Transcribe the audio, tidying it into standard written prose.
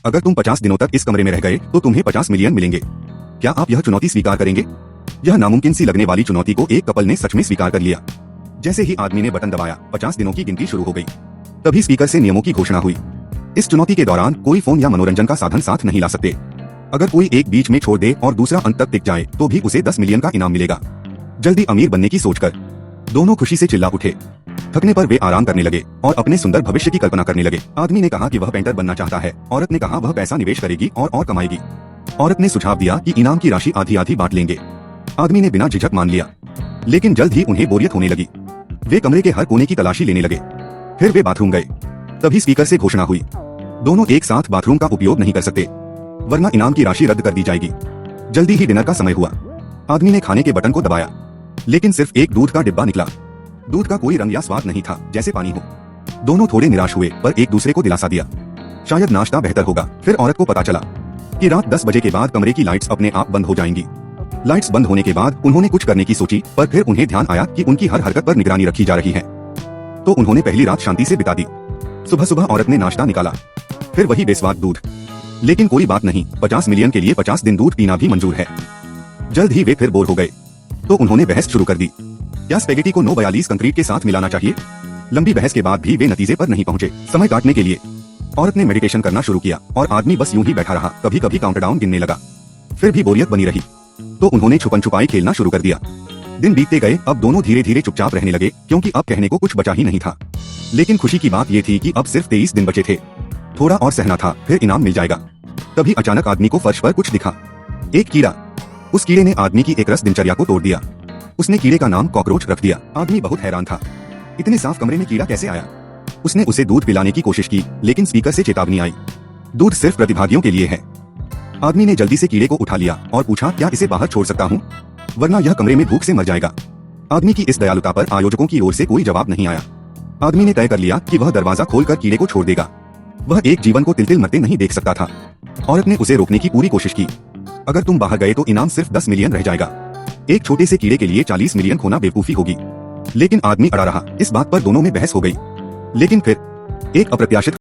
अगर तुम 50 दिनों तक इस कमरे में रह गए तो तुम्हें 50 मिलियन मिलेंगे। क्या आप यह चुनौती स्वीकार करेंगे? यह नामुमकिन सी लगने वाली चुनौती को एक कपल ने सच में स्वीकार कर लिया। जैसे ही आदमी ने बटन दबाया, 50 दिनों की गिनती शुरू हो गई। तभी स्पीकर से नियमों की घोषणा हुई। इस चुनौती के दौरान कोई फोन या मनोरंजन का साधन साथ नहीं ला सकते। अगर कोई एक बीच में छोड़ दे और दूसरा अंत तक टिक जाए तो भी उसे 10 मिलियन का इनाम मिलेगा। जल्दी अमीर बनने की सोचकर दोनों खुशी से चिल्ला उठे। थकने पर वे आराम करने लगे और अपने सुंदर भविष्य की कल्पना करने लगे। आदमी ने कहा कि वह पेंटर बनना चाहता है। औरत ने कहा वह पैसा निवेश करेगी और कमाएगी। औरत ने सुझाव दिया कि इनाम की राशि आधी आधी बांट लेंगे। आदमी ने बिना झिझक मान लिया। लेकिन जल्द ही उन्हें बोरियत होने लगी। वे कमरे के हर कोने की तलाशी लेने लगे। फिर वे बाथरूम गए। तभी स्पीकर से घोषणा हुई, दोनों एक साथ बाथरूम का उपयोग नहीं कर सकते, वरना इनाम की राशि रद्द कर दी जाएगी। जल्दी ही डिनर का समय हुआ। आदमी ने खाने के बटन को दबाया, लेकिन सिर्फ एक दूध का डिब्बा निकला। दूध का कोई रंग या स्वाद नहीं था, जैसे पानी हो। दोनों थोड़े निराश हुए पर एक दूसरे को दिलासा दिया, शायद नाश्ता बेहतर होगा। फिर औरत को पता चला कि रात 10 बजे के बाद कमरे की लाइट्स अपने आप बंद हो जाएंगी। लाइट्स बंद होने के बाद उन्होंने कुछ करने की सोची, पर फिर उन्हें ध्यान आया कि उनकी हर हरकत पर निगरानी रखी जा रही है। तो उन्होंने पहली रात शांति से बिता दी। सुबह सुबह औरत ने नाश्ता निकाला, फिर वही बेस्वाद दूध। लेकिन कोई बात नहीं, 50 मिलियन के लिए 50 दिन दूध पीना भी मंजूर है। जल्द ही वे फिर बोर हो गए, तो उन्होंने बहस शुरू कर दी। क्या स्पेगेटी को 942 कंक्रीट के साथ मिलाना चाहिए? लंबी बहस के बाद भी वे नतीजे पर नहीं पहुंचे। समय काटने के लिए औरत ने मेडिटेशन करना शुरू किया और आदमी बस यूं ही बैठा रहा। कभी कभी काउंटडाउन गिनने लगा, फिर भी बोरियत बनी रही, तो उन्होंने छुपन छुपाई खेलना शुरू कर दिया। दिन बीतते गए। अब दोनों धीरे धीरे चुपचाप रहने लगे, क्योंकि अब कहने को कुछ बचा ही नहीं था। लेकिन खुशी की बात ये थी कि अब सिर्फ 23 दिन बचे थे। थोड़ा और सहना था, फिर इनाम मिल जाएगा। तभी अचानक आदमी को फर्श पर कुछ दिखा, एक कीड़ा। उस कीड़े ने आदमी की एकरस दिनचर्या को तोड़ दिया। उसने कीड़े का नाम कॉकरोच रख दिया। आदमी बहुत हैरान था, इतने साफ कमरे में कीड़ा कैसे आया? उसने उसे दूध पिलाने की कोशिश की, लेकिन स्पीकर से चेतावनी आई, दूध सिर्फ प्रतिभागियों के लिए है। आदमी ने जल्दी से कीड़े को उठा लिया और पूछा, क्या इसे बाहर छोड़ सकता हूँ, वरना यह कमरे में भूख से मर जाएगा। आदमी की इस दयालुता पर आयोजकों की ओर से कोई जवाब नहीं आया। आदमी ने तय कर लिया कि वह दरवाजा खोलकर कीड़े को छोड़ देगा। वह एक जीवन को तिल तिल मरते नहीं देख सकता था। औरत ने उसे रोकने की पूरी कोशिश की, अगर तुम बाहर गए तो इनाम सिर्फ 10 मिलियन रह जाएगा। एक छोटे से कीड़े के लिए 40 मिलियन खोना बेवकूफी होगी। लेकिन आदमी अड़ा रहा। इस बात पर दोनों में बहस हो गई। लेकिन फिर एक अप्रत्याशित